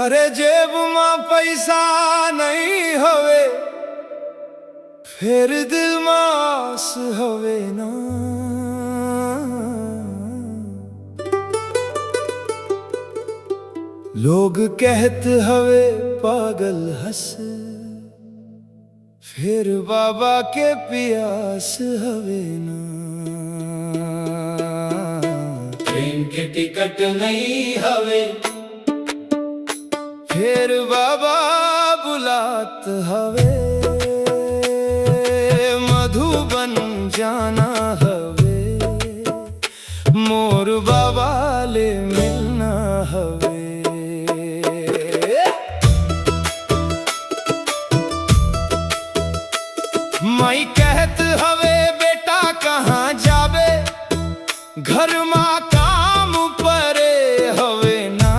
अरे जेब में पैसा नहीं हवे फिर दिल में आस हवे ना। लोग कहत हवे पागल हंस फिर बाबा के पियास हवे ना। ट्रेन के टिकट नहीं हवे फिर बाबा बुलात हवे। मधुबन जाना हवे मोर बाबा ले मिलना हवे। माई कहत हवे बेटा कहाँ जावे घर माँ काम परे हवे ना।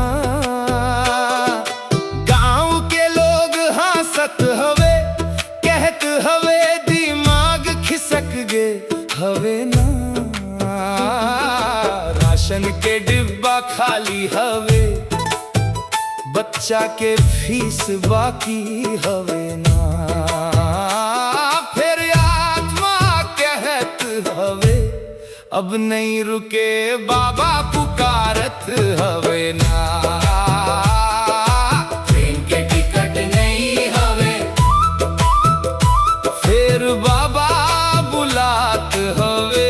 गांव के लोग हंसत हवे कहत हवे दिमाग खिसक गे हवे ना। राशन के डिब्बा खाली हवे बच्चा के फीस बाकी हवे ना। अब नहीं रुके बाबा पुकारत हवे ना। ट्रेन के टिकट नहीं हवे फिर बाबा बुलात हवे।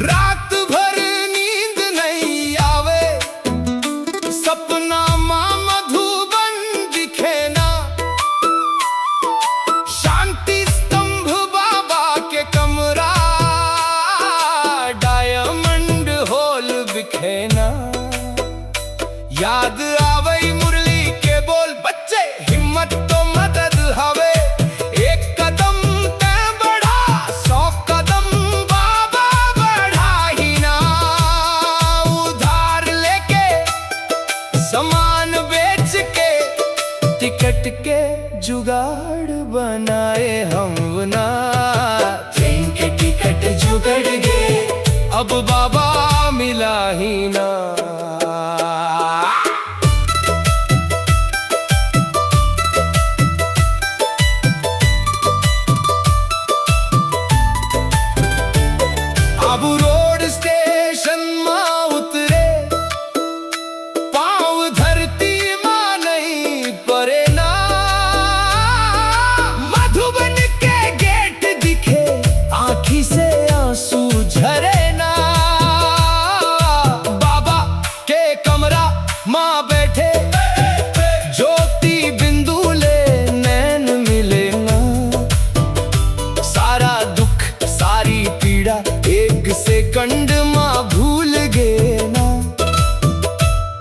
रात भर नींद नहीं आवे सपना माँ मधुबन दिखे ना। शांति स्तंभ बाबा के कमरा डायमंड हॉल बिखे ना। याद आवई मुरली के बोल बच्चे हिम्मत तो मदद हवे। एक कदम ते बढ़ा 100 कदम बाबा बढ़ा ही ना। उधार लेके सामान बेच के टिकट के जुगाड़ बनाए हम ना। ट्रेन के टिकट जुगड़ गए अब बाबा मिला ही ना। अब रोड स्टेशन में उतरे पाँव धरती मां नहीं परे ना। मधुबन के गेट दिखे आँखी से आंसू झरे ना। बाबा के कमरा माँ बैठे ज्योति बिंदु ले नैन मिले ना। सारा दुख सारी पीड़ा एक सेकंड माँ भूल गए ना।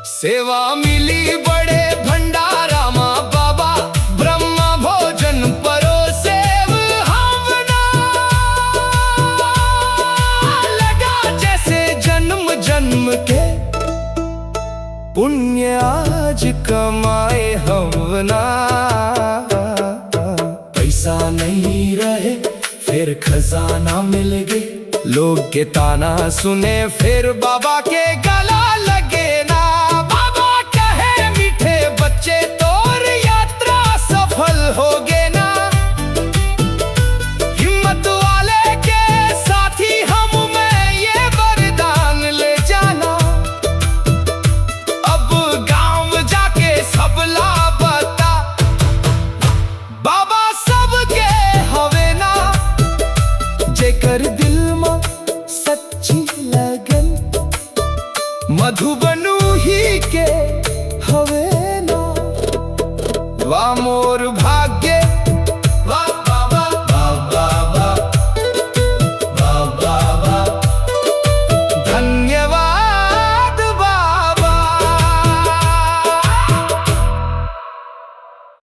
सेवा मिली बड़े भंडारा माँ बाबा ब्रह्मा भोजन परोसे हमना। लगा जैसे जन्म जन्म के पुण्य आज कमाए हमना। पैसा नहीं रहे फिर खजाना मिल गए। लोग के ताना सुने फिर बाबा के